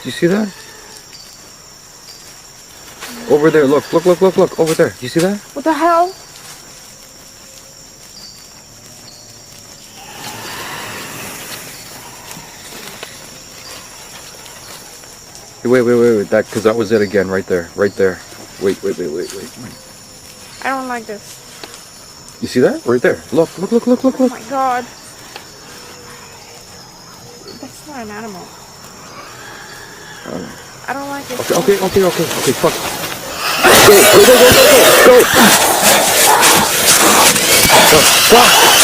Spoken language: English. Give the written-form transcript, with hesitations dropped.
You see that? Over there, look, over there. You see that? What the hell? Wait, because that was it again, right there. Wait. I don't like this. You see that? Right there. Look. Oh my god. That's not an animal. I don't like it. Okay, fuck. Go. Fuck.